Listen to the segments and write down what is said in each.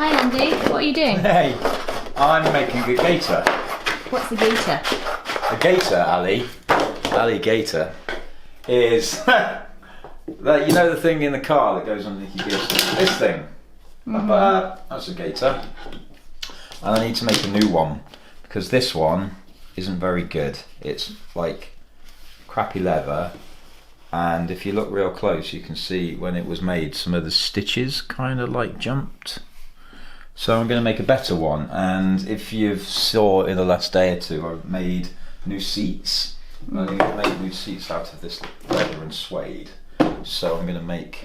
Hi Andy, what are you doing? Hey, I'm making a gaiter. What's the gaiter? A gaiter, Ali Gaiter, is that, you know, the thing in the car that goes underneath your gears? This thing. That's a gaiter. And I need to make a new one because this one isn't very good. It's like crappy leather, and if you look real close you can see when it was made some of the stitches kind of like jumped. So I'm going to make a better one, and if you saw in the last day or two I've made new seats. I made new seats out of this leather and suede, so I'm going to make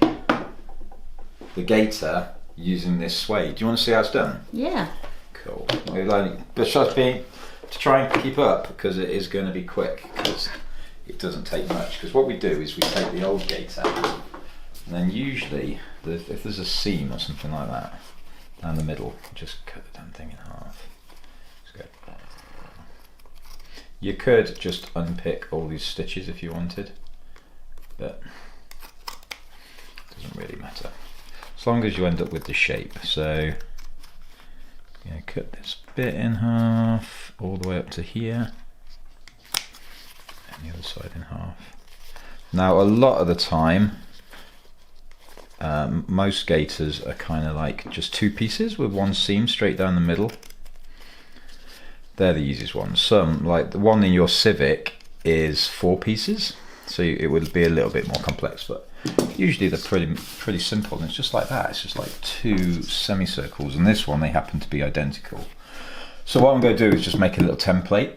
the gaiter using this suede. Do you want to see how it's done? Yeah. Cool. But just being to try and keep up, because it is going to be quick, because it doesn't take much. Because what we do is we take the old gaiter, and then usually if there's a seam or something like that down the middle, just cut the damn thing in half. You could just unpick all these stitches if you wanted, but it doesn't really matter as long as you end up with the shape. So cut this bit in half all the way up to here, and the other side in half. Now a lot of the time most gaiters are kind of like just two pieces with one seam straight down the middle. They're the easiest ones. Some, like the one in your Civic, is 4 pieces, so it would be a little bit more complex, but usually they're pretty simple, and it's just like that. It's just like 2 semicircles, and this one, they happen to be identical. So what I'm going to do is just make a little template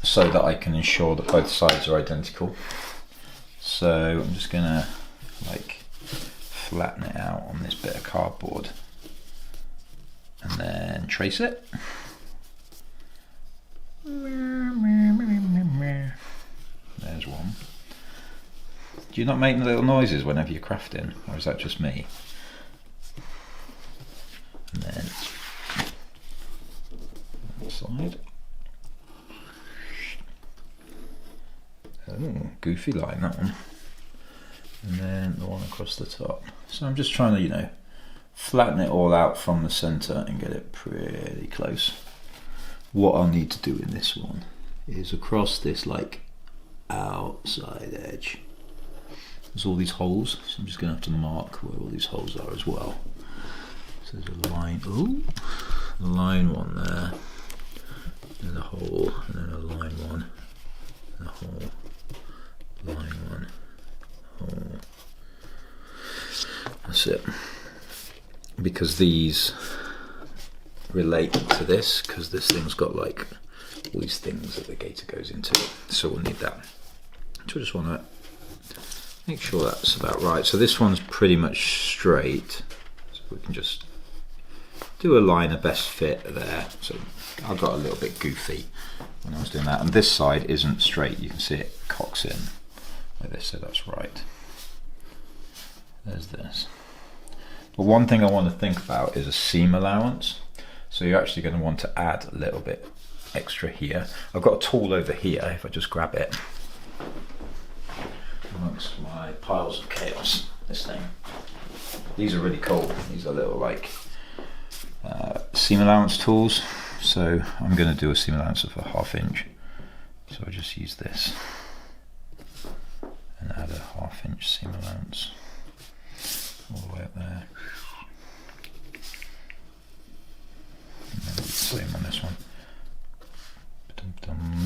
so that I can ensure that both sides are identical. So I'm just going to like flatten it out on this bit of cardboard and then trace it. There's one. Do you not make little noises whenever you're crafting, or is that just me? And then that side. Oh, goofy line, that one. And then the one across the top. So I'm just trying to, flatten it all out from the centre and get it pretty close. What I'll need to do in this one is across this like outside edge, there's all these holes, so I'm just going to have to mark where all these holes are as well. So there's a line, a line one there, and a hole, and then a line one, and a hole, line one, hole. That's it. Because these relate to this, because this thing's got like all these things that the gaiter goes into, so we'll need that. So I just want to make sure that's about right. So this one's pretty much straight, so we can just do a line of best fit there. So I got a little bit goofy when I was doing that, and this side isn't straight, you can see it cocks in like this, so that's right. There's this. But one thing I want to think about is a seam allowance. So you're actually going to want to add a little bit extra here. I've got a tool over here, if I just grab it amongst my piles of chaos, this thing. These are really cool. These are little like seam allowance tools. So I'm going to do a seam allowance of a 1/2 inch. So I just use this and add a 1/2 inch seam allowance all the way up there. And then the same on this one.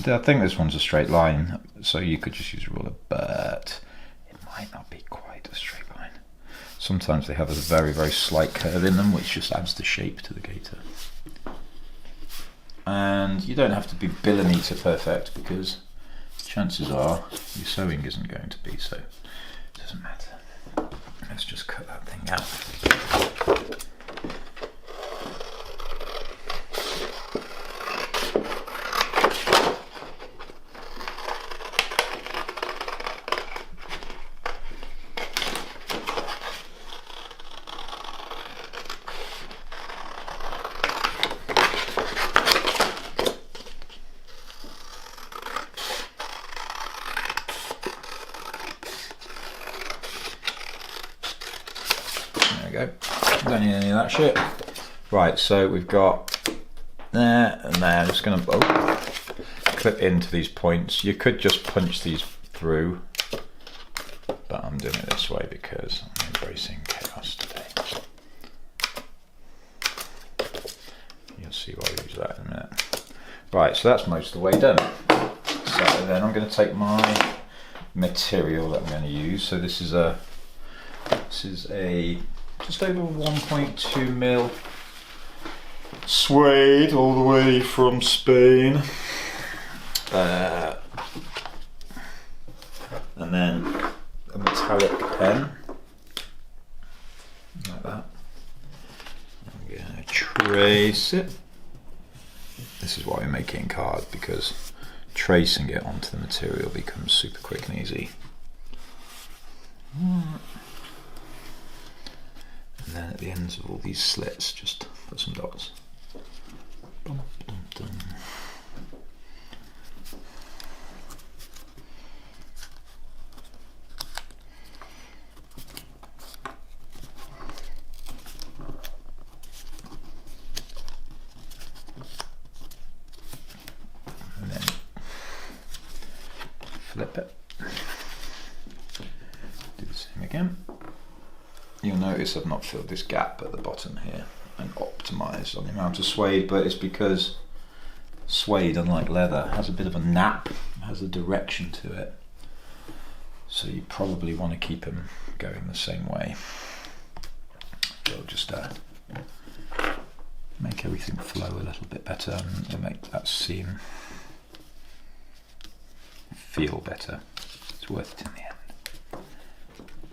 I think this one's a straight line, so you could just use a ruler, but it might not be quite a straight line. Sometimes they have a very, very slight curve in them, which just adds the shape to the gaiter. And you don't have to be millimetre perfect, because chances are your sewing isn't going to be, so it doesn't matter. Let's just cut that thing out. There we go. Don't need any of that shit. Right, so we've got there and there. I'm just going to clip into these points. You could just punch these through, but I'm doing it this way because I'm embracing chaos today. You'll see why we use that in a minute. Right, so that's most of the way done. So then I'm going to take my material that I'm going to use. So this is a just over 1.2 mil suede, all the way from Spain. And then a metallic pen, like that. I'm going to trace it. This is why we're making cards, because tracing it onto the material becomes super quick and easy. And then at the ends of all these slits, just put some dots. Dum, dum, dum. And then flip it. Do the same again. You'll notice I've not filled this gap at the bottom here and optimised on the amount of suede, but it's because suede, unlike leather, has a bit of a nap, has a direction to it. So you probably want to keep them going the same way. It'll just make everything flow a little bit better and make that seam feel better. It's worth it in the end.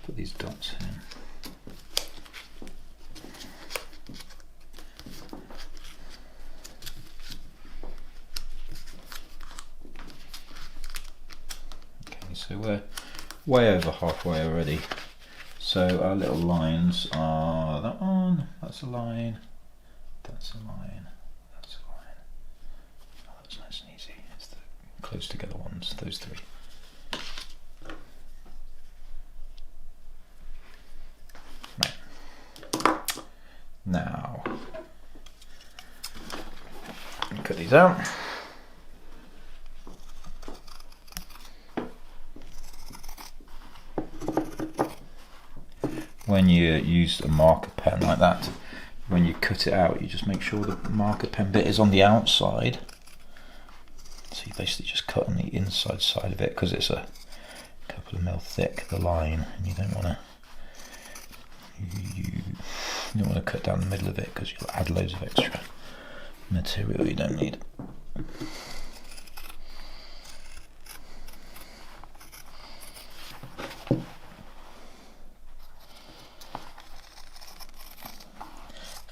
Put these dots in. So we're way over halfway already. So our little lines are that one, that's a line, that's a line, that's a line. Oh, that's nice and easy. It's the close together ones, those three. Right. Now, cut these out. When you use a marker pen like that, when you cut it out, you just make sure the marker pen bit is on the outside. So you basically just cut on the inside side of it because it's a couple of mil thick, the line, and you don't want to cut down the middle of it because you'll add loads of extra material you don't need.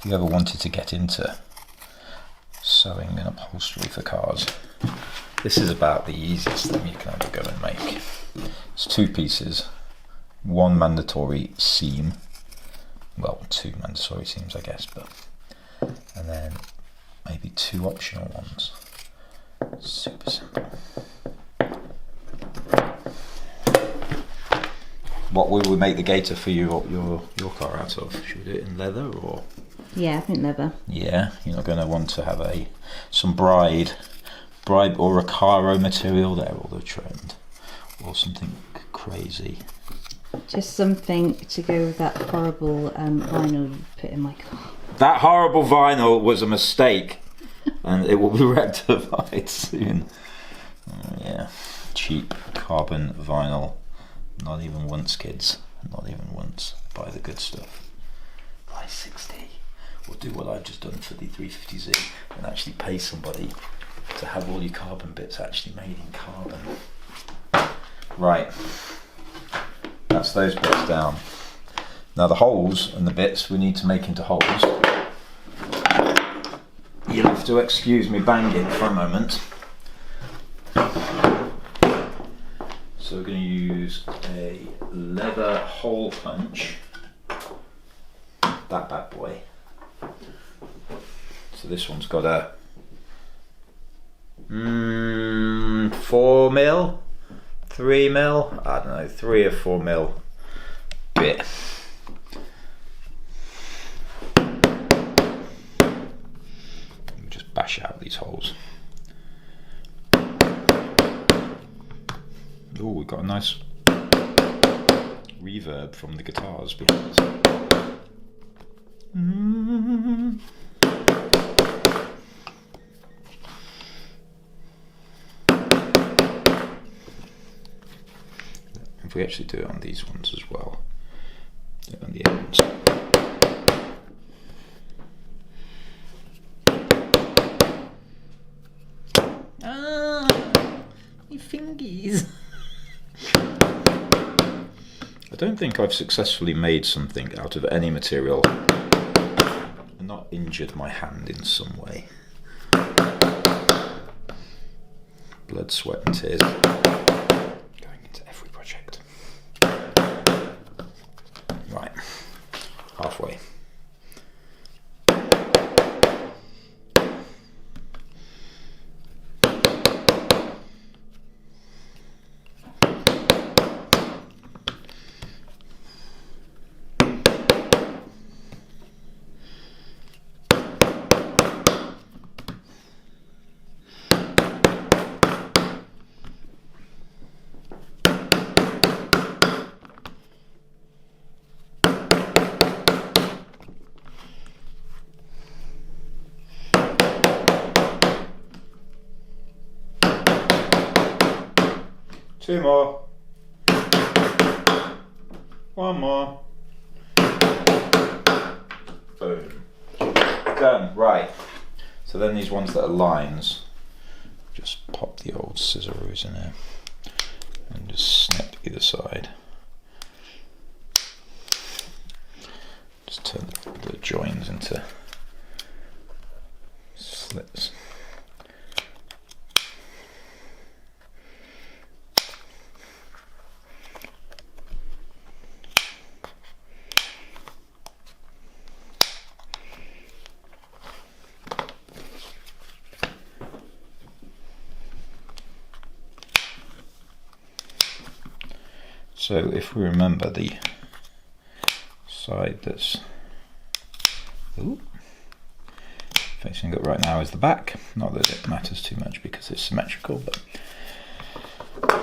If you ever wanted to get into sewing and upholstery for cars, this is about the easiest thing you can ever go and make. It's two pieces, one mandatory seam, well, two mandatory seams I guess, but and then maybe two optional ones. Super simple. What will we make the Gaiter for your car out of? Should we do it in leather or? Yeah, I think leather. Yeah, you're not going to want to have some bribe or a Caro material there, or the trend, or something crazy. Just something to go with that horrible vinyl you put in my car. That horrible vinyl was a mistake, and it will be rectified soon. Yeah, cheap carbon vinyl. Not even once, kids. Not even once. Buy the good stuff. Buy 60. Or do what I've just done for the 350Z and actually pay somebody to have all your carbon bits actually made in carbon. Right. That's those bits down. Now the holes and the bits we need to make into holes. You'll have to excuse me banging for a moment. So we're going to use a leather hole punch, that bad boy. So this one's got a 4 mil, 3 mil, I don't know, 3 or 4 mil bit. just bash out these holes. Oh, we've got a nice reverb from the guitars behind us. If we actually do it on these ones as well, do it on the ends. Ah, my fingies. I don't think I've successfully made something out of any material and not injured my hand in some way. Blood, sweat and tears going into every project. Right, halfway. Two more. One more. Boom. Done. Right. So then these ones that are lines, just pop the old scissoros in there and just snip either side. Just turn the joins into slits. So if we remember the side that's facing up right now is the back. Not that it matters too much because it's symmetrical, but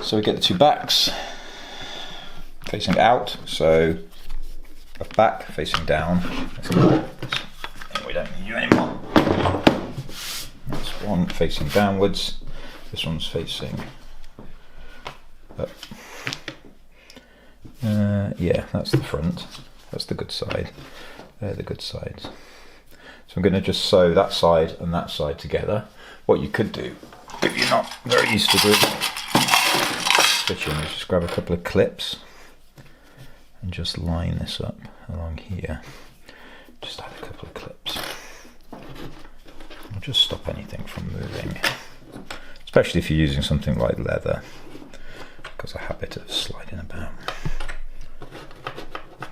so we get the two backs facing out, so a back facing down. We don't need you anymore. That's one facing downwards, this one's facing up. Yeah, that's the front, that's the good side, they're the good sides. So I'm going to just sew that side and that side together. What you could do, if you're not very used to doing stitching, is just grab a couple of clips and just line this up along here. Just add a couple of clips. I'll just stop anything from moving, especially if you're using something like leather, because a habit of sliding about.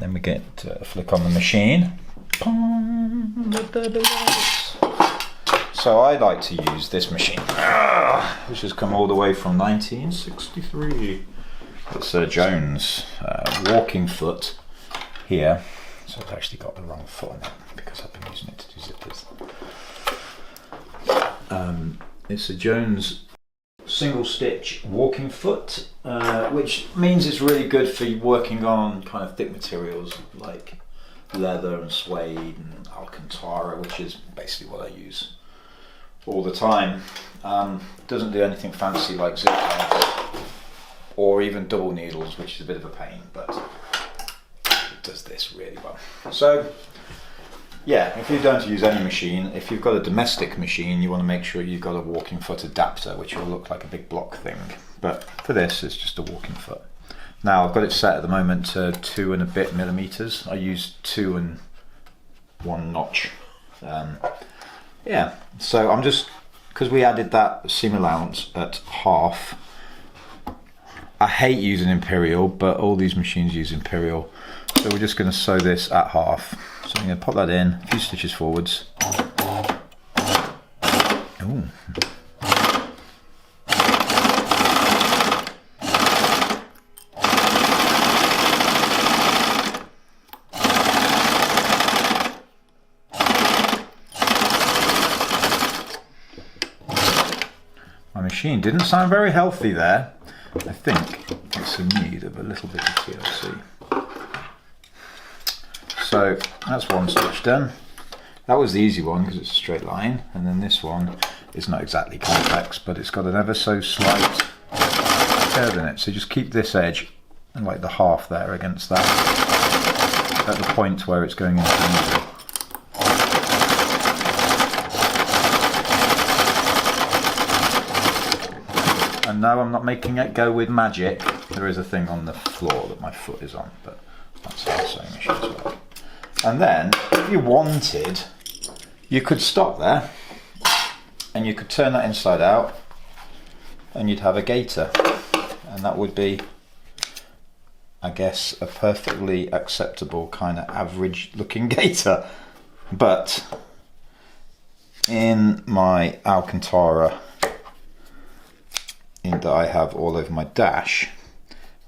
Then we get a flick on the machine. So I like to use this machine, which has come all the way from 1963. It's a Jones walking foot here. So I've actually got the wrong foot on it because I've been using it to do zippers. It's a Jones single stitch walking foot, which means it's really good for working on kind of thick materials like leather and suede and Alcantara, which is basically what I use all the time. Doesn't do anything fancy like zip ties or even double needles, which is a bit of a pain, but it does this really well. So yeah, if you don't use any machine, if you've got a domestic machine, you want to make sure you've got a walking foot adapter, which will look like a big block thing. But for this, it's just a walking foot. Now I've got it set at the moment to 2 and a bit millimeters. I use 2 and 1 notch. Yeah, so I'm just, because we added that seam allowance at half. I hate using imperial, but all these machines use imperial. So we're just going to sew this at half. So I'm going to pop that in, a few stitches forwards. Ooh. machine. Didn't sound very healthy there. I think it's in need of a little bit of TLC. So that's one stitch done. That was the easy one because it's a straight line, and then this one is not exactly complex, but it's got an ever so slight curve in it. So just keep this edge and like the half there against that at the point where it's going into the middle. And no, I'm not making it go with magic. There is a thing on the floor that my foot is on, but that's how sewing machines work. And then, if you wanted, you could stop there, and you could turn that inside out, and you'd have a gaiter. And that would be, I guess, a perfectly acceptable kind of average looking gaiter. But in my Alcantara that I have all over my dash,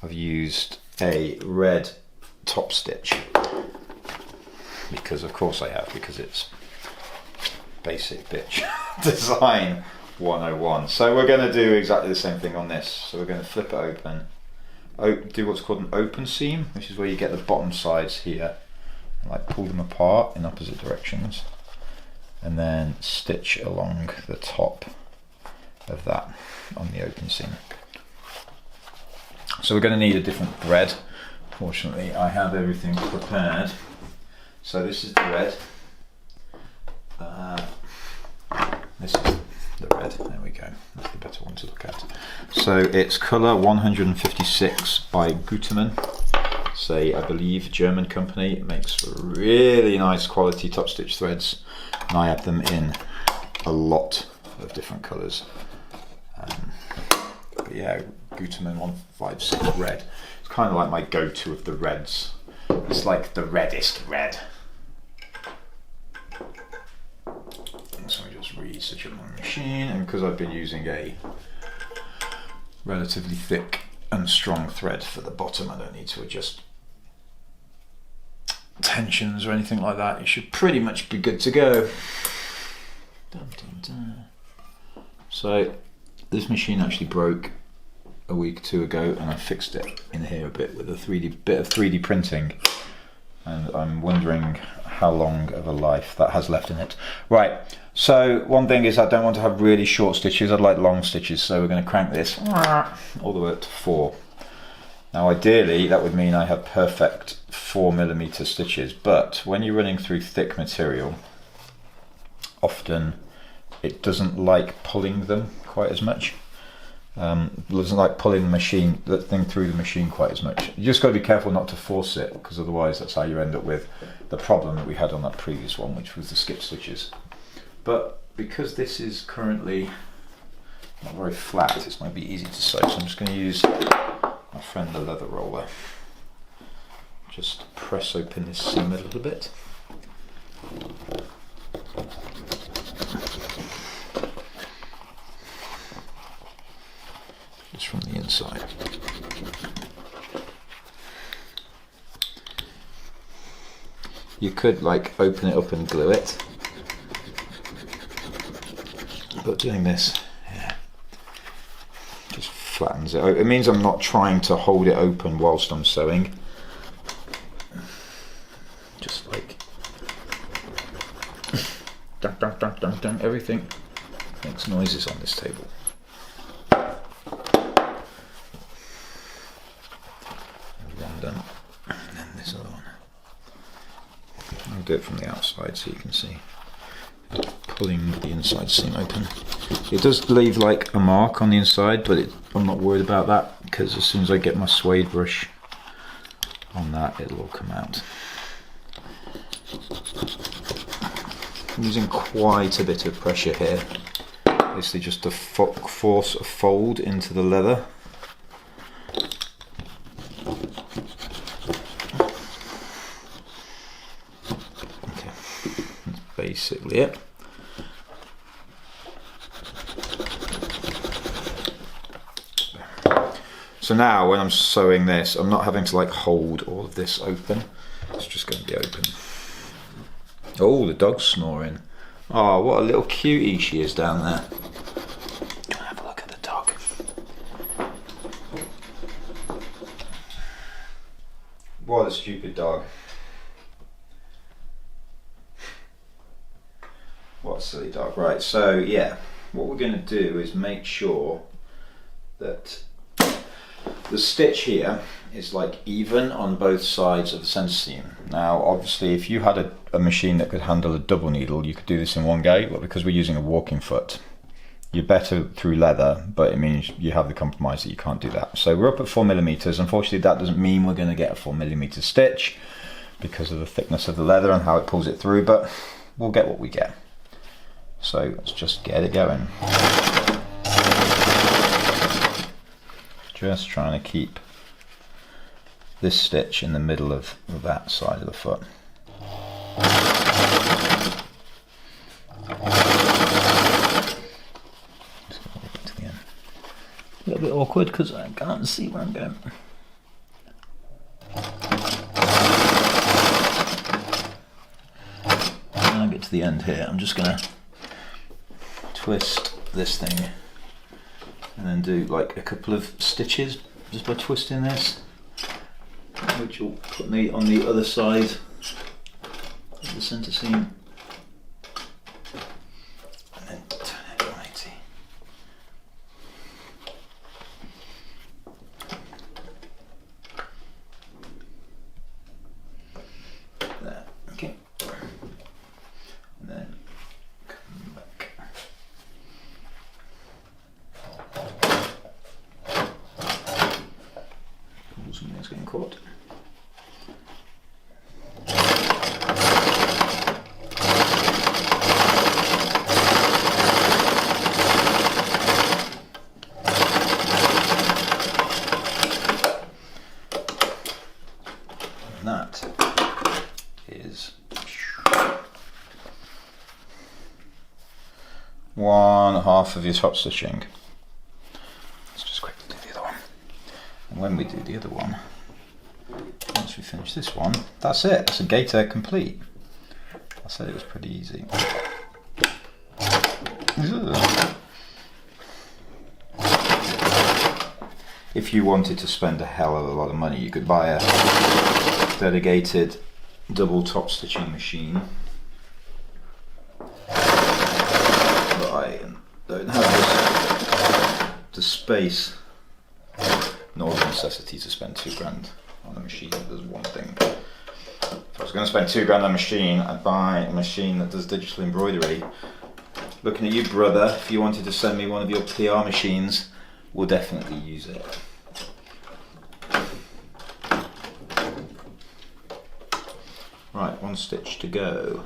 I've used a red top stitch, because of course I have, because it's basic bitch design 101. So we're going to do exactly the same thing on this. So we're going to flip it open, do what's called an open seam, which is where you get the bottom sides here and like pull them apart in opposite directions, and then stitch along the top of that on the open seam. So we're going to need a different thread. Fortunately, I have everything prepared. So this is the red. This is the red. There we go. That's the better one to look at. So it's colour 156 by Gutermann. It's a, I believe, German company. It makes really nice quality top stitch threads, and I have them in a lot of different colours. But yeah, Gutermann 156 red. It's kind of like my go-to of the reds. It's like the reddest red. So I just re-stitch it on my machine, and because I've been using a relatively thick and strong thread for the bottom, I don't need to adjust tensions or anything like that. It should pretty much be good to go. Dun, dun, dun. So this machine actually broke a week or two ago, and I fixed it in here a bit with a bit of 3D printing, and I'm wondering how long of a life that has left in it. Right, so one thing is I don't want to have really short stitches, I'd like long stitches, so we're going to crank this all the way up to 4. Now ideally that would mean I have perfect 4mm stitches, but when you're running through thick material, often it doesn't like pulling them quite as much. Doesn't like pulling the thing through the machine quite as much. You just got to be careful not to force it, because otherwise that's how you end up with the problem that we had on that previous one, which was the skip stitches. But because this is currently not very flat, it's might be easy to sew, so I'm just going to use my friend the leather roller. Just press open this seam a little bit. Just from the inside. You could like open it up and glue it, but doing this, yeah, just flattens it. It means I'm not trying to hold it open whilst I'm sewing. Just like dun, dun, dun, dun, dun. Everything makes noises on this table. Done. And then this other one. I'll do it from the outside so you can see. Pulling the inside seam open. It does leave like a mark on the inside, but I'm not worried about that, because as soon as I get my suede brush on that, it'll all come out. I'm using quite a bit of pressure here. Basically just to force a fold into the leather. Basically it. So now when I'm sewing this, I'm not having to like hold all of this open. It's just going to be open. Oh, the dog's snoring. Oh, what a little cutie she is down there. Come and have a look at the a stupid dog. What a silly dog. Right, so yeah, what we're going to do is make sure that the stitch here is like even on both sides of the centre seam. Now obviously if you had a machine that could handle a double needle, you could do this in one go, but because we're using a walking foot, you're better through leather, but it means you have the compromise that you can't do that. So we're up at 4mm. Unfortunately that doesn't mean we're going to get a 4mm stitch because of the thickness of the leather and how it pulls it through, but we'll get what we get. So let's just get it going. Just trying to keep this stitch in the middle of that side of the foot. Just go all the way to the end. A little bit awkward because I can't see where I'm going. When I get to the end here, I'm just going to twist this thing and then do like a couple of stitches just by twisting this, which will put me on the other side of the centre seam, and then turn it 180. There, okay, and then come back. Something's getting caught. And that is one half of your top stitching. Let's just quickly do the other one. And when we do the other one, once we finish this one, that's it. That's a gaiter complete. I said it was pretty easy. If you wanted to spend a hell of a lot of money, you could buy a dedicated double top stitching machine. But I don't have the space nor the necessity to spend £2 on a machine that does one thing. If I was going to spend £2 on a machine, I'd buy a machine that does digital embroidery. Looking at you, brother, if you wanted to send me one of your PR machines, we'll definitely use it. Right, one stitch to go.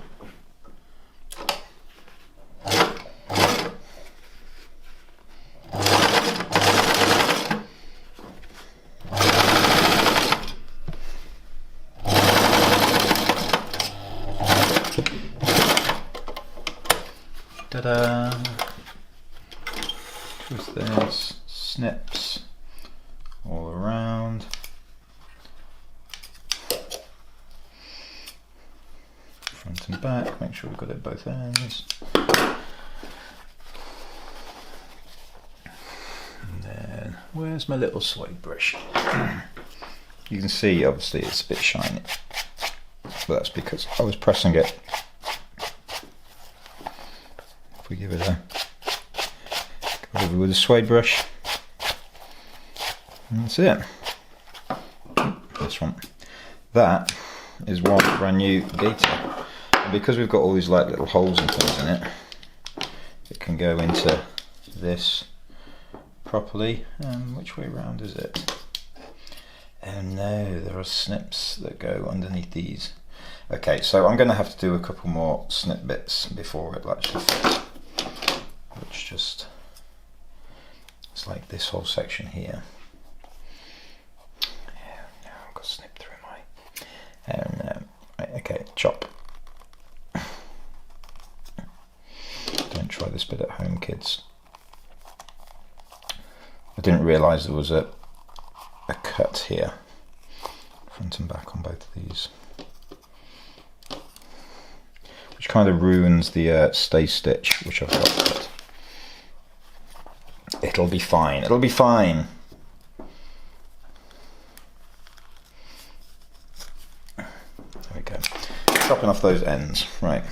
Ta-da! Twist this, snips all around. Front and back, make sure we've got it both ends. And then, where's my little swipe brush? You can see, obviously, it's a bit shiny, but that's because I was pressing it. If we give it a go over with a suede brush, and that's it. This one. That is one brand new gaiter. And because we've got all these like little holes and things in it, it can go into this properly. Which way round is it? Oh no, there are snips that go underneath these. Okay, so I'm going to have to do a couple more snip bits before it actually fits. Which just, it's like this whole section here. Yeah, no, I've got to snip through my, right, okay, chop. Don't try this bit at home, kids. I didn't realise there was a cut here, front and back on both of these, which kind of ruins the stay stitch, which I've got cut. It'll be fine, it'll be fine. chipping off those ends, right.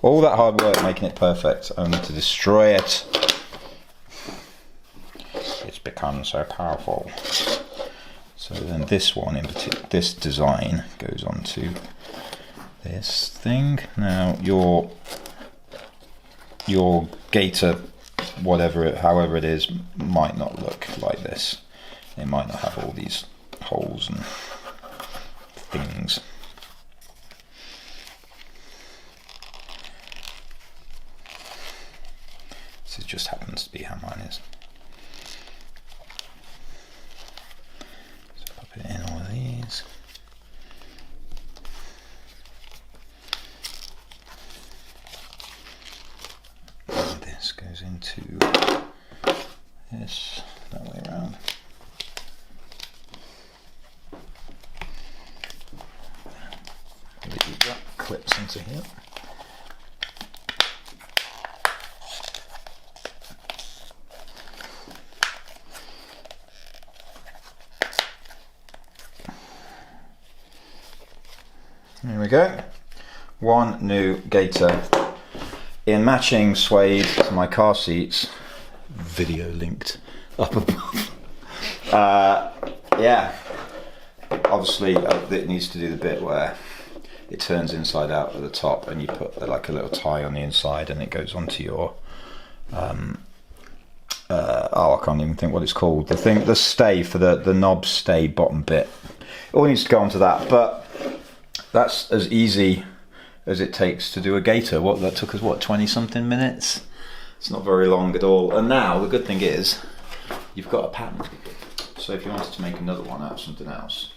All that hard work making it perfect, only to destroy it. It's become so powerful. So then this one in particular, this design goes on to this thing. Now your gaiter, however it is, might not look like this. It might not have all these holes and things. This just happens to be how mine is. So pop it in all of these. And this goes into this, that way around. That clips into here. There we go. One new gaiter in matching suede to my car seats. Video linked up above. Yeah. Obviously, it needs to do the bit where it turns inside out at the top, and you put like a little tie on the inside, and it goes onto your. I can't even think what it's called. The stay for the knob stay bottom bit. It all needs to go onto that, but. That's as easy as it takes to do a gaiter. That took us 20 something minutes? It's not very long at all. And now the good thing is you've got a pattern. So if you wanted to make another one out of something else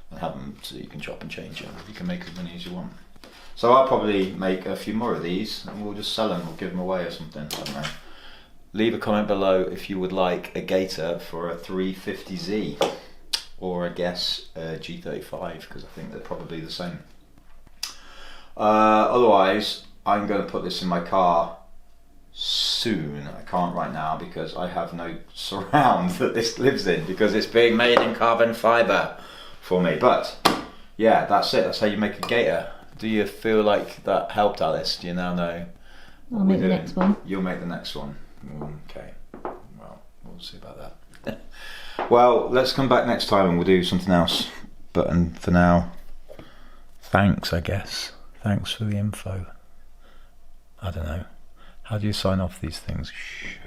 and have them so you can chop and change them, you can make as many as you want. So I'll probably make a few more of these and we'll just sell them or give them away or something. I don't know. Leave a comment below if you would like a gaiter for a 350Z. Or I guess G35, because I think they're probably the same. Otherwise, I'm going to put this in my car soon. I can't right now because I have no surround that this lives in, because it's being made in carbon fibre for me. But yeah, that's it. That's how you make a gaiter. Do you feel like that helped, Alice? Do you now know? I'll make the next one. You'll make the next one. Okay. Well, we'll see about that. Well, let's come back next time and we'll do something else. But for now, thanks, I guess. Thanks for the info. I don't know. How do you sign off these things? Shh.